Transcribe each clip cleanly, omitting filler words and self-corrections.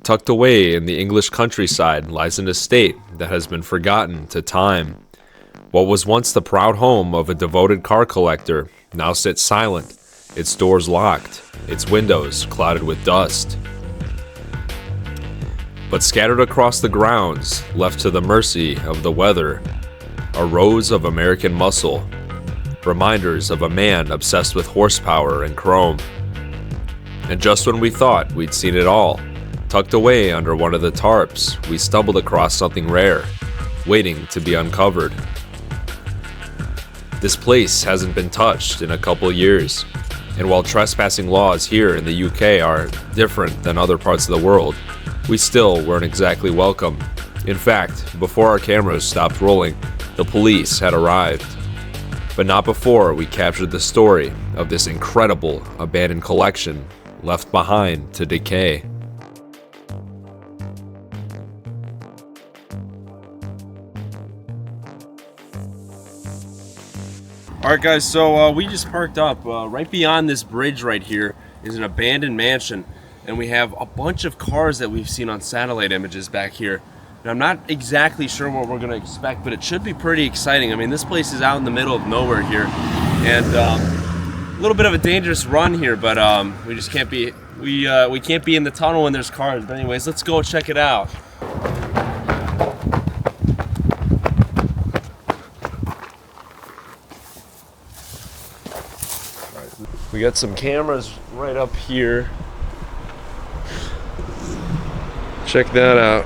Tucked away in the English countryside lies an estate that has been forgotten to time. What was once the proud home of a devoted car collector now sits silent, its doors locked, its windows clouded with dust. But scattered across the grounds, left to the mercy of the weather, are rows of American muscle, reminders of a man obsessed with horsepower and chrome. And just when we thought we'd seen it all, tucked away under one of the tarps, we stumbled across something rare, waiting to be uncovered. This place hasn't been touched in a couple years, and while trespassing laws here in the UK are different than other parts of the world, we still weren't exactly welcome. In fact, before our cameras stopped rolling, the police had arrived. But not before we captured the story of this incredible abandoned collection left behind to decay. Alright guys, so we just parked up. Right beyond this bridge right here is an abandoned mansion, and we have a bunch of cars that we've seen on satellite images back here. And I'm not exactly sure what we're going to expect, but it should be pretty exciting. I mean, this place is out in the middle of nowhere here, and a little bit of a dangerous run here, but we just can't be we can't be in the tunnel when there's cars. But anyways, let's go check it out. We got some cameras right up here. Check that out.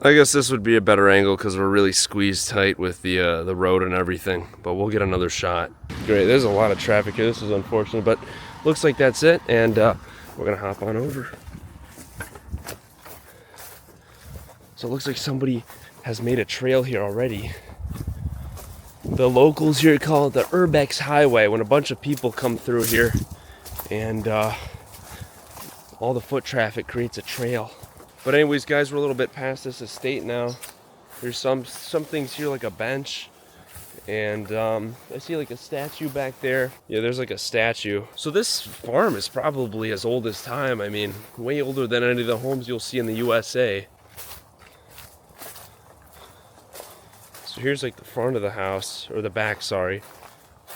I guess this would be a better angle because we're really squeezed tight with the road and everything, but we'll get another shot. Great, there's a lot of traffic here. This is unfortunate, but looks like that's it, and we're gonna hop on over. So it looks like somebody has made a trail here already. The locals here call it the Urbex Highway when a bunch of people come through here, and all the foot traffic creates a trail. But anyways, guys, we're a little bit past this estate now. There's some things here like a bench, and I see like a statue back there. Yeah, there's like a statue. So this farm is probably as old as time. I mean, way older than any of the homes you'll see in the USA. So here's like the front of the house, or the back, sorry.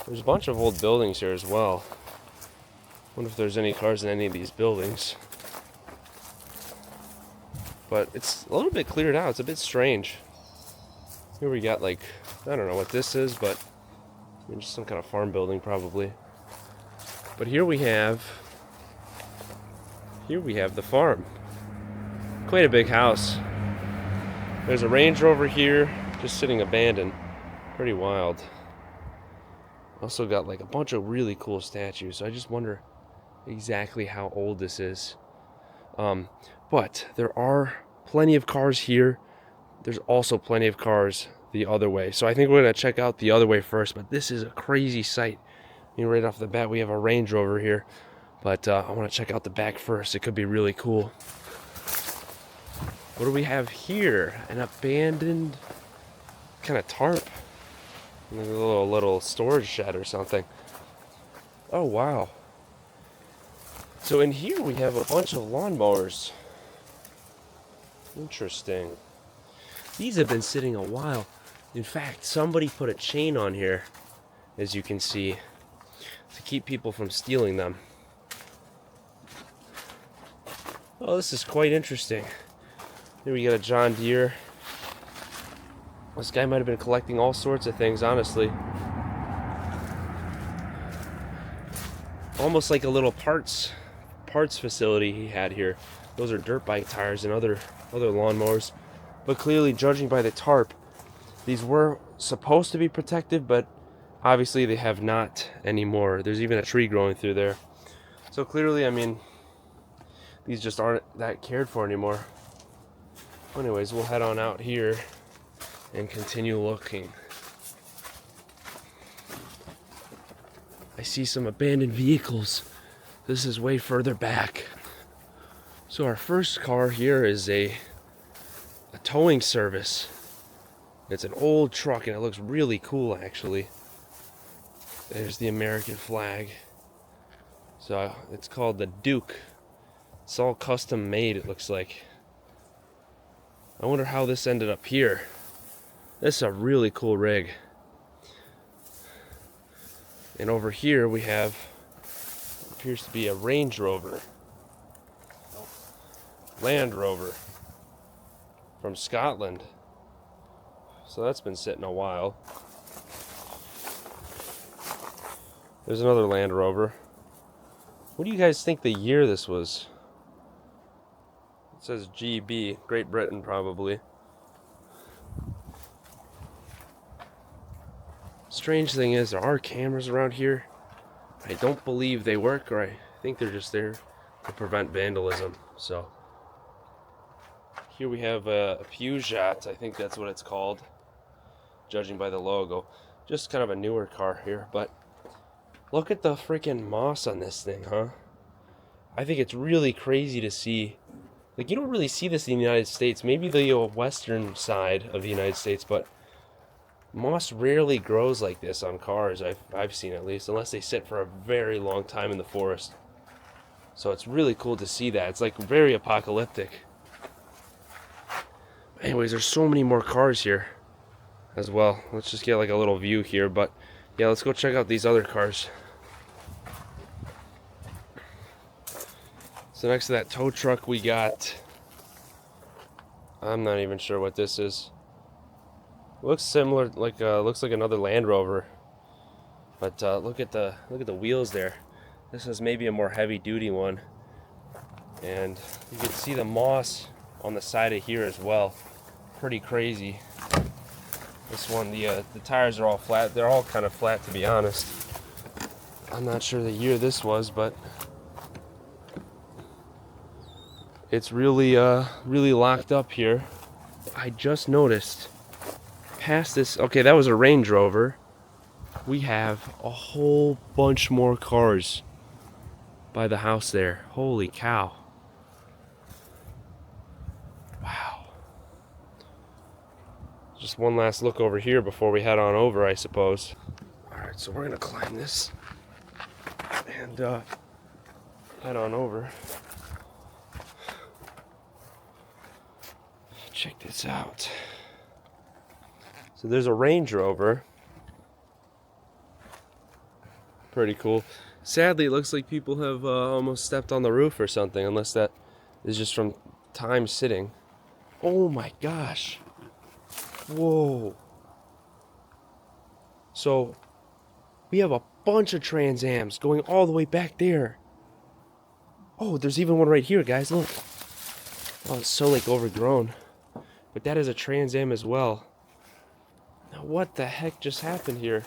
There's a bunch of old buildings here as well. Wonder if there's any cars in any of these buildings. But it's a little bit cleared out. It's a bit strange. Here we got like, I don't know what this is, but I mean, just some kind of farm building probably. But here we have the farm. Quite a big house. There's a Range Rover here, just sitting abandoned. Pretty wild. Also got like a bunch of really cool statues. So I just wonder exactly how old this is. But there are plenty of cars here. There's also plenty of cars the other way. So I think we're going to check out the other way first. But this is a crazy sight. I mean, right off the bat, we have a Range Rover here. But I want to check out the back first. It could be really cool. What do we have here? An abandoned kind of tarp. Like a little storage shed or something. Oh, wow. So in here we have a bunch of lawnmowers. Interesting. These have been sitting a while. In fact, somebody put a chain on here, as you can see, to keep people from stealing them. Oh, this is quite interesting. Here we got a John Deere. This guy might have been collecting all sorts of things, honestly. Almost like a little parts facility he had here. Those are dirt bike tires and other lawnmowers. But clearly, judging by the tarp, these were supposed to be protected, but obviously they have not anymore. There's even a tree growing through there. So clearly, I mean, these just aren't that cared for anymore. Anyways, we'll head on out here and continue looking. I see some abandoned vehicles. This is way further back. So our first car here is a towing service. It's an old truck and it looks really cool actually. There's the American flag. So it's called the Duke. It's all custom made, it looks like. I wonder how this ended up here. This is a really cool rig. And over here we have, appears to be a Range Rover. Land Rover. From Scotland. So that's been sitting a while. There's another Land Rover. What do you guys think the year this was? It says GB, Great Britain probably. Strange thing is, there are cameras around here. I don't believe they work, or I think they're just there to prevent vandalism. So here we have a Peugeot, I think that's what it's called, judging by the logo. Just kind of a newer car here, but look at the freaking moss on this thing, huh? I think it's really crazy to see. Like, you don't really see this in the United States, maybe the western side of the United States, but moss rarely grows like this on cars, I've seen at least, unless they sit for a very long time in the forest. So it's really cool to see that. It's like very apocalyptic. Anyways, there's so many more cars here as well. Let's just get like a little view here, but yeah, let's go check out these other cars. So next to that tow truck we got, I'm not even sure what this is. Looks similar, like looks like another Land Rover, but look at the wheels there. This is maybe a more heavy-duty one, and you can see the moss on the side of here as well. Pretty crazy. This one, the tires are all flat. They're all kind of flat, to be honest. I'm not sure the year this was, but it's really really locked up here. I just noticed. Past this, okay, that was a Range Rover. We have a whole bunch more cars by the house there. Holy cow. Wow. Just one last look over here before we head on over, I suppose. Alright, so we're gonna climb this and head on over. Check this out. So there's a Range Rover. Pretty cool. Sadly, it looks like people have almost stepped on the roof or something, unless that is just from time sitting. Oh my gosh. Whoa. So we have a bunch of Trans Ams going all the way back there. Oh, there's even one right here, guys. Look. Oh, it's so like overgrown. But that is a Trans Am as well. Now, what the heck just happened here?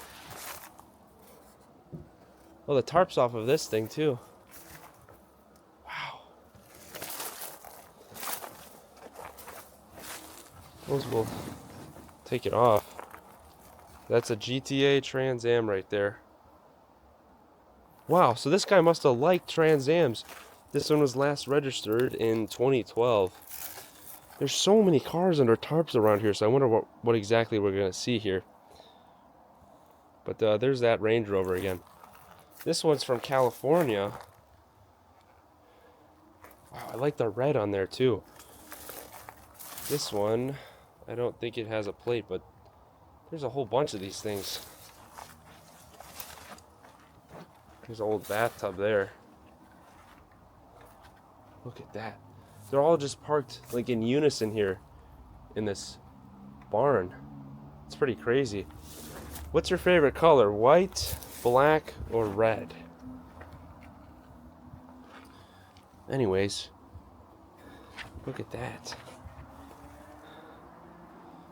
Oh, the tarp's off of this thing too. Wow. Suppose we'll take it off. That's a GTA Trans Am right there. Wow, so this guy must have liked Trans Ams. This one was last registered in 2012. There's so many cars under tarps around here, so I wonder what exactly we're going to see here. But there's that Range Rover again. This one's from California. Wow, I like the red on there too. This one, I don't think it has a plate, but there's a whole bunch of these things. There's an old bathtub there. Look at that. They're all just parked like in unison here in this barn. It's pretty crazy. What's your favorite color? White, black, or red? Anyways, look at that.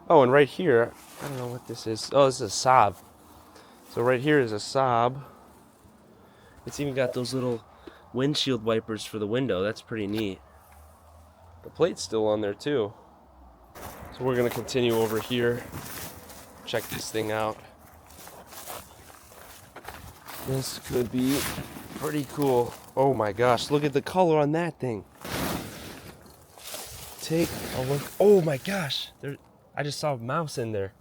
Oh, and right here, I don't know what this is. Oh, this is a Saab. So right here is a Saab. It's even got those little windshield wipers for the window. That's pretty neat. The plate's still on there too. So we're gonna continue over here, check this thing out. This could be pretty cool. Oh my gosh, look at the color on that thing. Take a look. Oh my gosh, I just saw a mouse in there.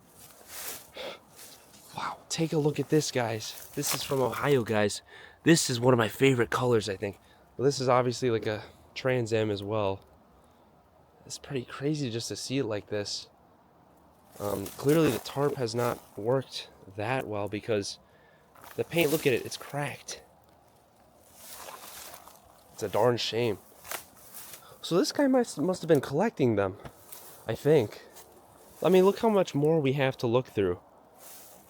Wow, take a look at this, guys. This is from Ohio, guys. This is one of my favorite colors, I think. Well, this is obviously like a Trans Am as well. It's pretty crazy just to see it like this. Clearly the tarp has not worked that well because the paint, look at it, it's cracked. It's a darn shame. So this guy must have been collecting them, I think. I mean, look how much more we have to look through.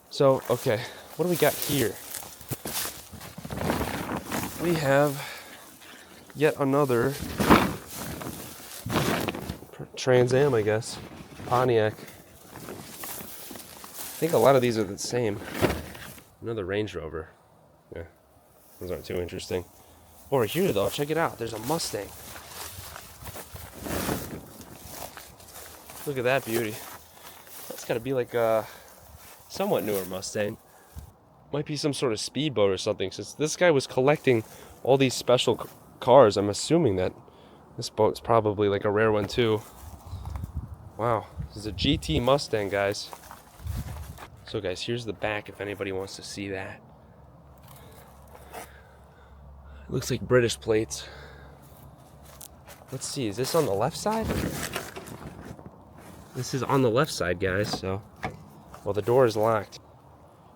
So, okay, what do we got here? We have yet another Trans Am, I guess. Pontiac. I think a lot of these are the same. Another Range Rover. Yeah, those aren't too interesting. Over here, though, check it out. There's a Mustang. Look at that beauty. That's got to be like a somewhat newer Mustang. Might be some sort of speedboat or something. Since this guy was collecting all these special cars, I'm assuming that this boat's probably like a rare one too. Wow, this is a GT Mustang, guys. So guys, here's the back if anybody wants to see that. It looks like British plates. Let's see, is this on the left side? This is on the left side, guys, so... Well, the door is locked.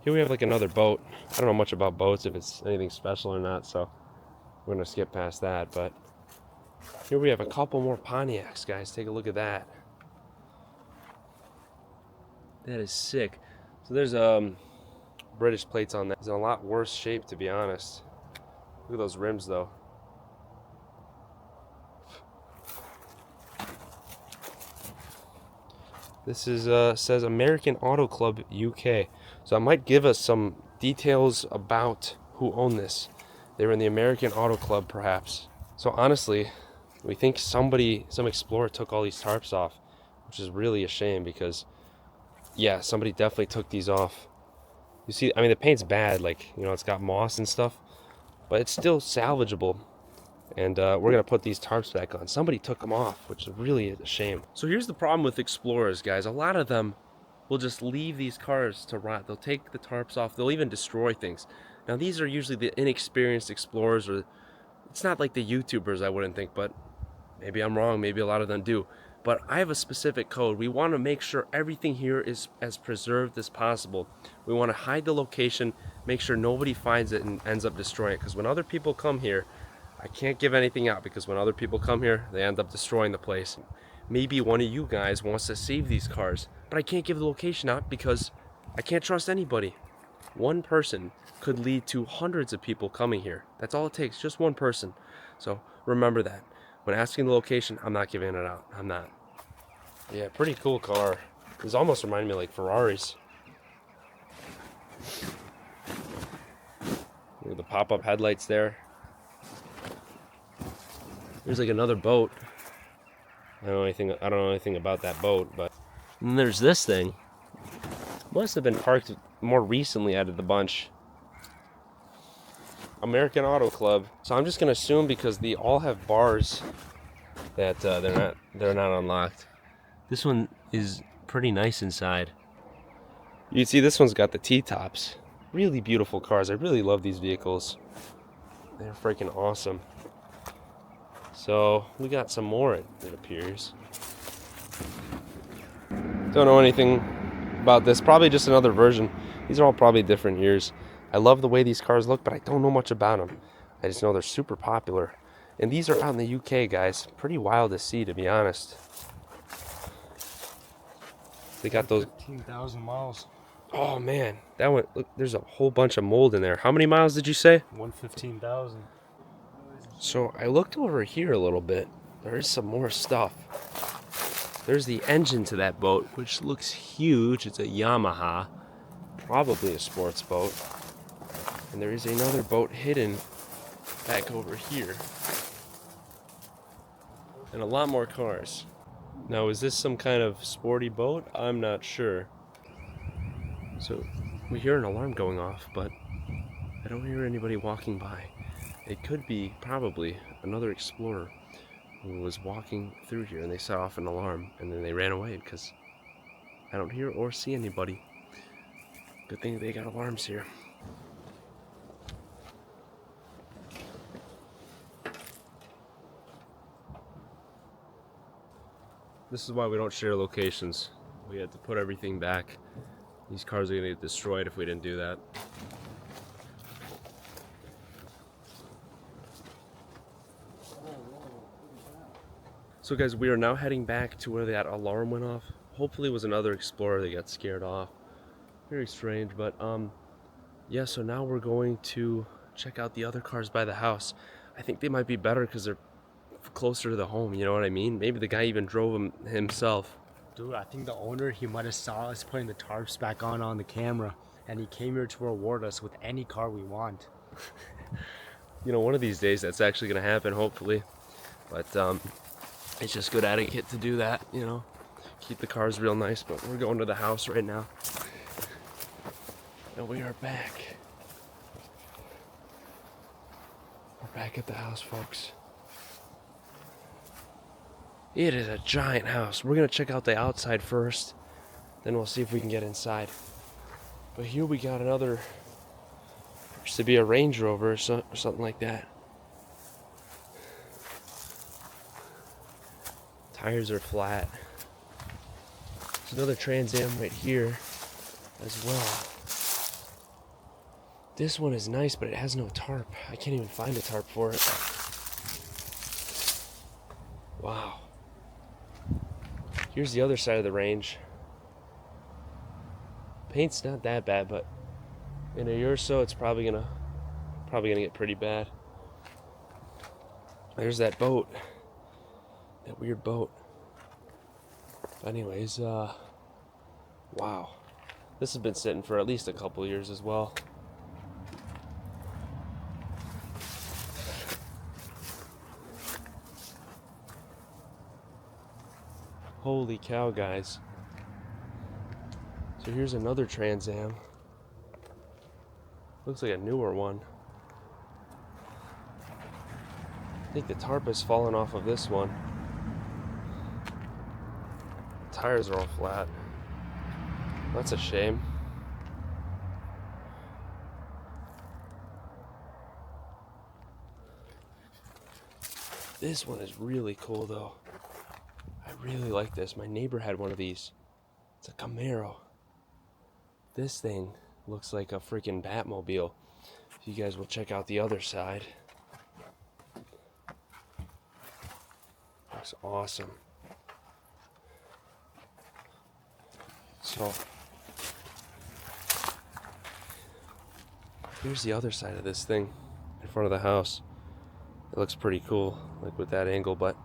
Here we have like another boat. I don't know much about boats, if it's anything special or not, so we're gonna skip past that, but... Here we have a couple more Pontiacs, guys. Take a look at that. That is sick. So there's British plates on that. It's in a lot worse shape, to be honest. Look at those rims, though. This is says American Auto Club UK. So it might give us some details about who owned this. They were in the American Auto Club, perhaps. So honestly, we think some explorer took all these tarps off, which is really a shame because, yeah, somebody definitely took these off. You see, I mean, the paint's bad, like, you know, it's got moss and stuff, but it's still salvageable. And we're going to put these tarps back on. Somebody took them off, which is really a shame. So here's the problem with explorers, guys. A lot of them will just leave these cars to rot. They'll take the tarps off. They'll even destroy things. Now, these are usually the inexperienced explorers, or it's not like the YouTubers, I wouldn't think, but maybe I'm wrong. Maybe a lot of them do. But I have a specific code. We want to make sure everything here is as preserved as possible. We want to hide the location, make sure nobody finds it and ends up destroying it. Because when other people come here, I can't give anything out, because when other people come here, they end up destroying the place. Maybe one of you guys wants to save these cars, but I can't give the location out because I can't trust anybody. One person could lead to hundreds of people coming here. That's all it takes, just one person. So remember that. When asking the location, I'm not giving it out. I'm not. Yeah, pretty cool car. These almost remind me of like Ferraris. Look at the pop-up headlights there. There's like another boat. I don't know anything about that boat, but and then there's this thing. Must have been parked more recently out of the bunch. American Auto Club. So I'm just gonna assume, because they all have bars, that they're not unlocked. This one is pretty nice inside. You can see this one's got the T-tops. Really beautiful cars. I really love these vehicles. They're freaking awesome. So we got some more, it appears. Don't know anything about this. Probably just another version. These are all probably different years. I love the way these cars look, but I don't know much about them. I just know they're super popular. And these are out in the UK, guys. Pretty wild to see, to be honest. They got those 15,000 miles. Oh man, that one, look, there's a whole bunch of mold in there. How many miles did you say? 115,000. So I looked over here a little bit. There is some more stuff. There's the engine to that boat, which looks huge. It's a Yamaha, probably a sports boat. And there is another boat hidden back over here. And a lot more cars. Now, is this some kind of sporty boat? I'm not sure. So we hear an alarm going off, but I don't hear anybody walking by. It could be probably another explorer who was walking through here and they set off an alarm and then they ran away, because I don't hear or see anybody. Good thing they got alarms here. This is why we don't share locations. We had to put everything back. These cars are gonna get destroyed if we didn't do that. So guys, we are now heading back to where that alarm went off. Hopefully it was another Explorer that got scared off. Very strange, but yeah, so now we're going to check out the other cars by the house. I think they might be better because they're closer to the home, you know what I mean? Maybe the guy even drove them himself. Dude, I think the owner, he might have saw us putting the tarps back on the camera, and he came here to reward us with any car we want. You know, one of these days that's actually gonna happen, hopefully. But it's just good etiquette to do that, you know. Keep the cars real nice, but we're going to the house right now. And we are back. We're back at the house, folks. It is a giant house. We're gonna check out the outside first, then we'll see if we can get inside. But here we got another, used to be a Range Rover or something like that. Tires are flat. There's another Trans Am right here as well. This one is nice, but it has no tarp. I can't even find a tarp for it. Wow. Here's the other side of the Range. Paint's not that bad, but in a year or so, it's probably gonna get pretty bad. There's that boat, that weird boat. Anyways, wow, this has been sitting for at least a couple years as well. Holy cow, guys. So here's another Trans Am. Looks like a newer one. I think the tarp has fallen off of this one. Tires are all flat. That's a shame. This one is really cool though. I really like this. My neighbor had one of these. It's a Camaro. This thing looks like a freaking Batmobile. You guys will check out the other side. Looks awesome. So here's the other side of this thing in front of the house. It looks pretty cool, like with that angle, but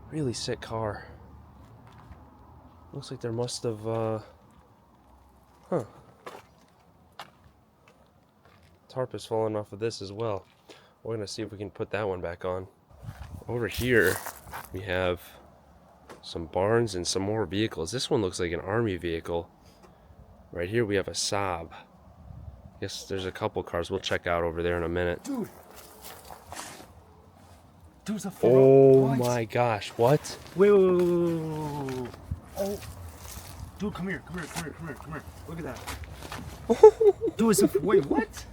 really sick car. Looks like there must have, tarp has fallen off of this as well. We're gonna see if we can put that one back on. Over here, we have some barns and some more vehicles. This one looks like an army vehicle. Right here we have a Saab. Yes, there's a couple cars we'll check out over there in a minute. Dude! There's a Ferrari. Oh What? my gosh, what? Wait. Oh. Dude, come here. Look at that. Dude, it's a, wait, what?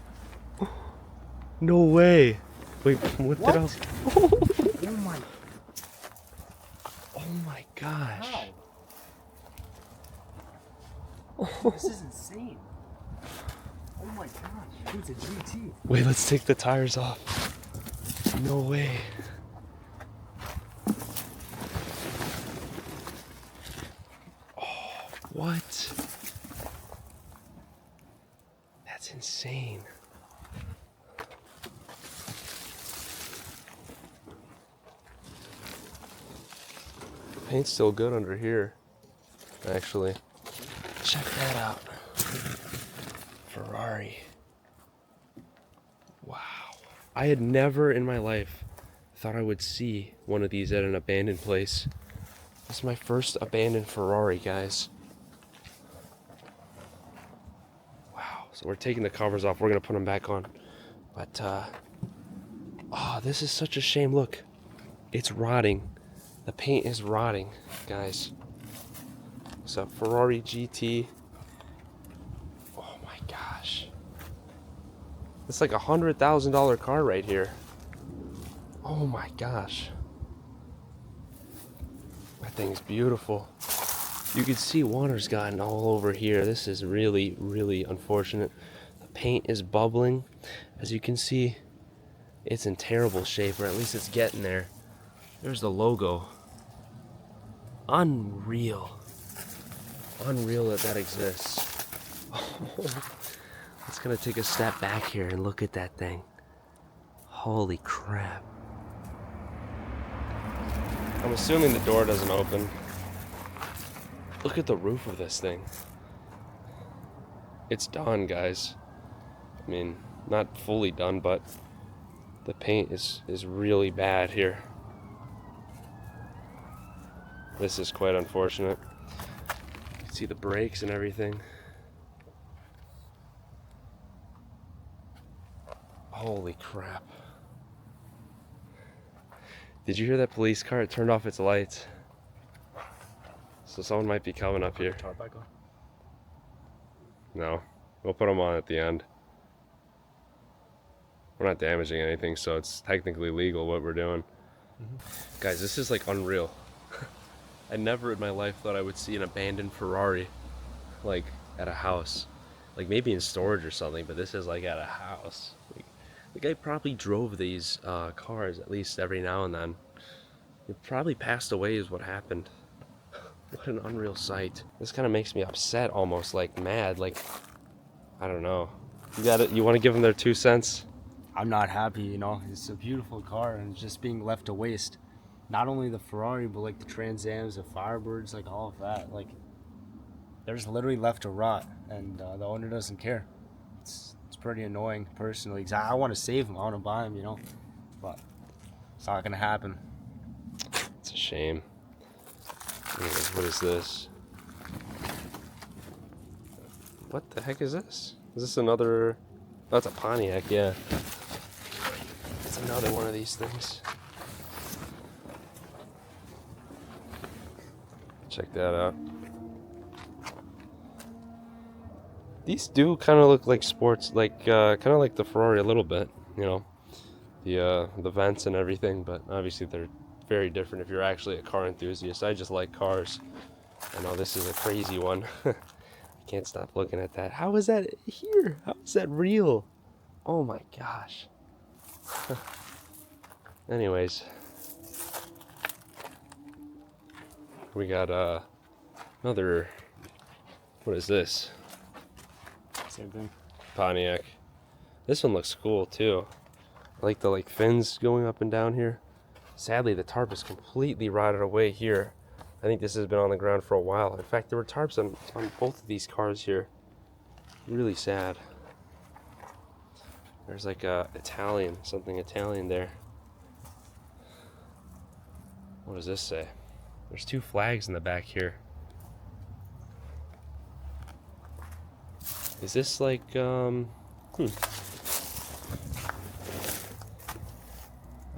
No way. Wait, what did else? Oh my gosh. How? This is insane. Oh my gosh. Dude, it's a GT. Wait, let's take the tires off. No way. Oh, what? That's insane. Paint's still good under here, actually. Check that out. Ferrari. Wow. I had never in my life thought I would see one of these at an abandoned place. This is my first abandoned Ferrari, guys. Wow. So we're taking the covers off. We're going to put them back on. But, oh, this is such a shame. Look, it's rotting. The paint is rotting, guys. It's a Ferrari GT. Oh my gosh. It's like $100,000 car right here. Oh my gosh. That thing's beautiful. You can see water's gotten all over here. This is really, really unfortunate. The paint is bubbling. As you can see, it's in terrible shape, or at least it's getting there. There's the logo. Unreal. Unreal that that exists. It's gonna take a step back here and look at that thing. Holy crap. I'm assuming the door doesn't open. Look at the roof of this thing. It's done, guys. I mean, not fully done, but the paint is really bad here. This is quite unfortunate. You can see the brakes and everything. Holy crap. Did you hear that police car? It turned off its lights. So someone might be coming up here. No, we'll put them on at the end. We're not damaging anything, so it's technically legal what we're doing. Guys, this is like unreal. I never in my life thought I would see an abandoned Ferrari like at a house. Like maybe in storage or something, but this is like at a house. Like, the guy probably drove these cars at least every now and then. He probably passed away is what happened. What an unreal sight. This kind of makes me upset, almost like mad. Like, I don't know. You got it. You want to give them their 2 cents? I'm not happy, you know. It's a beautiful car and it's just being left to waste. Not only the Ferrari, but like the Trans Ams, the Firebirds, like all of that. Like, they're just literally left to rot, and the owner doesn't care. It's pretty annoying, personally. 'Cause I want to save them. I want to buy them, you know. But it's not gonna happen. It's a shame. Anyways, what is this? What the heck is this? Is this another? Oh, that's a Pontiac, yeah. It's another one of these things. Check that out. These do kind of look like sports, like kind of like the Ferrari a little bit, you know, the vents and everything. But obviously they're very different if you're actually a car enthusiast. I just like cars. I know this is a crazy one. I can't stop looking at that. How is that here? How is that real? Oh my gosh. Anyways, we got another. What is this? Same thing. Pontiac. This one looks cool too. I like the fins going up and down here. Sadly, the tarp is completely rotted away here. I think this has been on the ground for a while. In fact, there were tarps on both of these cars here. Really sad. There's like a Italian, something Italian there. What does this say? There's 2 flags in the back here. Is this like, I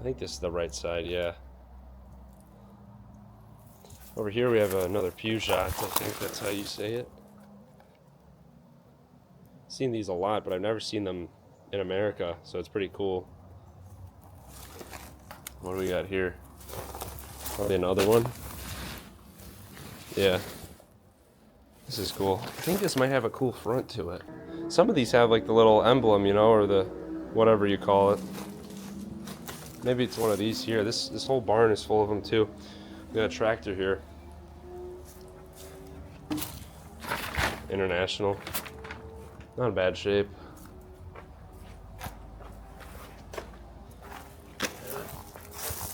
think this is the right side, yeah. Over here we have another Peugeot, I think that's how you say it. Seen these a lot, but I've never seen them in America, so it's pretty cool. What do we got here? Probably another one. Yeah. This is cool. I think this might have a cool front to it. Some of these have like the little emblem, you know, or the whatever you call it. Maybe it's one of these here. This whole barn is full of them too. We got a tractor here. International. Not in bad shape.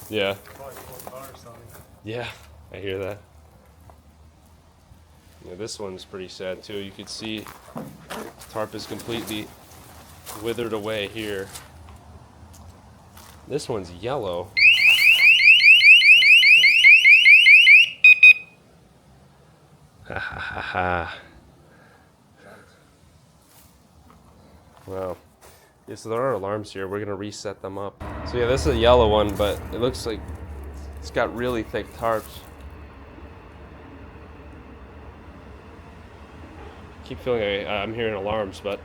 Yeah. Yeah, I hear that. Yeah, this one's pretty sad too. You could see the tarp is completely withered away here. This one's yellow. Ha ha ha ha. Wow. Yeah, so there are alarms here. We're gonna reset them up. So yeah, this is a yellow one, but it looks like it's got really thick tarps. Keep feeling I'm hearing alarms, but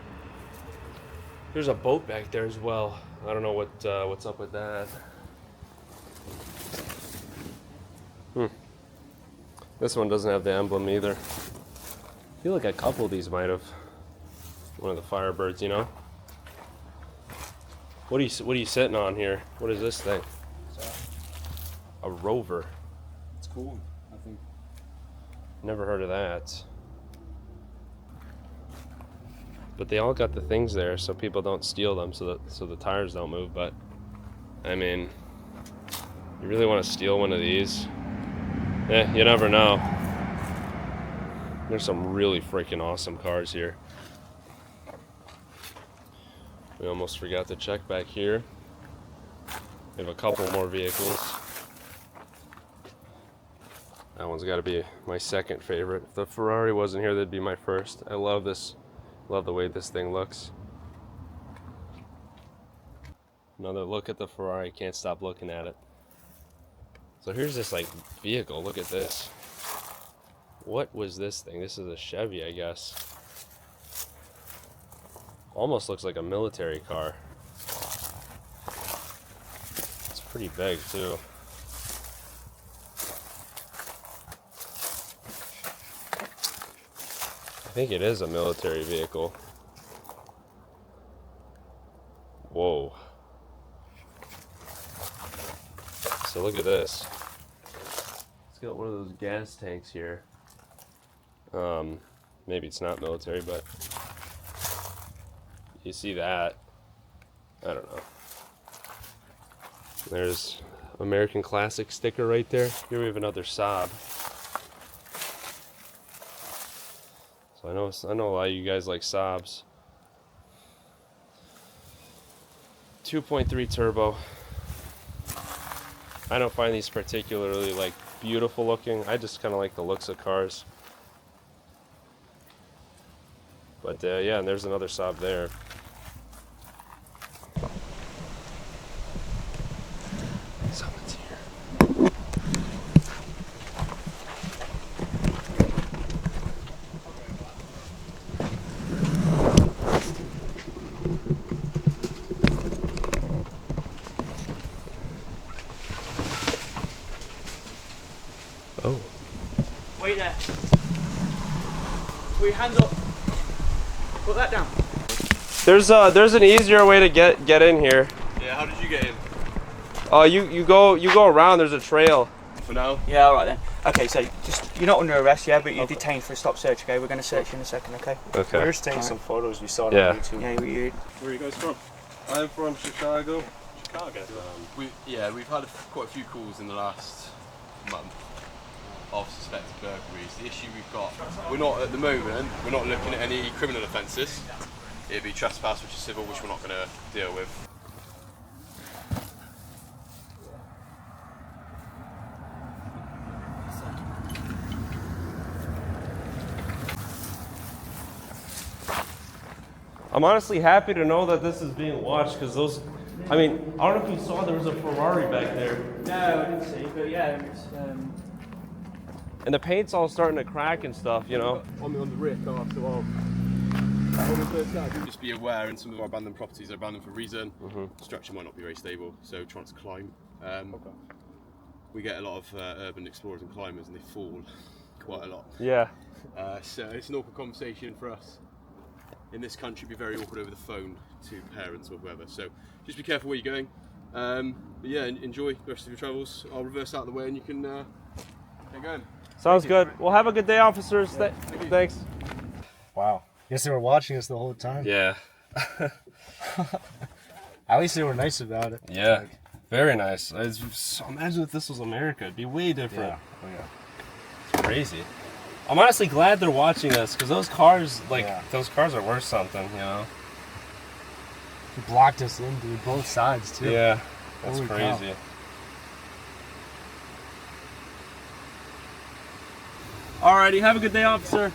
there's a boat back there as well. I don't know what's up with that. This one doesn't have the emblem either. I feel like a couple of these might have. One of the Firebirds, you know. What are you sitting on here? What is this thing? A Rover. It's cool, I think. Never heard of that. But they all got the things there so people don't steal them, so the tires don't move. But I mean, you really want to steal one of these? You never know. There's some really freaking awesome cars here. We almost forgot to check back here. We have a couple more vehicles. That one's got to be my second favorite. If the Ferrari wasn't here, that'd be my first. I love this. Love the way this thing looks. Another look at the Ferrari. Can't stop looking at it. So here's this like vehicle. Look at this. What was this thing? This is a Chevy, I guess. Almost looks like a military car. It's pretty big too. I think it is a military vehicle. Whoa. So look at this. It's got one of those gas tanks here. Maybe it's not military, but you see that. I don't know. There's American Classic sticker right there. Here we have another Saab. So I know a lot of you guys like Saabs. 2.3 turbo. I don't find these particularly like beautiful looking. I just kind of like the looks of cars. But yeah, and there's another Saab there. Someone's here. Oh. Wait there. Put your hands up. Put that down. There's an easier way to get in here. Yeah, how did you get in? You go around. There's a trail. For now? Yeah, all right then. Okay, so just you're not under arrest, yeah, but you're detained for a stop search. Okay, we're going to search you in a second. Okay. Okay. We were just taking some photos. We saw it Yeah. on YouTube. Yeah, you. Where are you guys from? I'm from Chicago. Chicago. We've had quite a few calls in the last month of suspected burglaries. The issue we've got, we're not at the moment, we're not looking at any criminal offences. It'd be trespass, which is civil, which we're not going to deal with. I'm honestly happy to know that this is being watched because those, I mean, I don't know if you saw there was a Ferrari back there. No, I didn't see, but yeah, it's. And the paint's all starting to crack and stuff, you know. On the rear car, so just be aware, in some of our abandoned properties are abandoned for a reason. Structure might not be very stable, so trying to climb. We get a lot of urban explorers and climbers, and they fall quite a lot. Yeah. So it's an awkward conversation for us. In this country, it'd be very awkward over the phone to parents or whoever. So just be careful where you're going. But yeah, enjoy the rest of your travels. I'll reverse out of the way and you can get going. Sounds good. Well, have a good day, officers. Thanks. Wow. Guess they were watching us the whole time. Yeah. At least they were nice about it. Yeah. Very nice. Imagine if this was America. It'd be way different. Yeah. Oh yeah. It's crazy. I'm honestly glad they're watching us because those cars, those cars are worth something, you know. He blocked us in, dude. Both sides too. Yeah. That's Holy crazy. cow. Alrighty, have a good day, officer.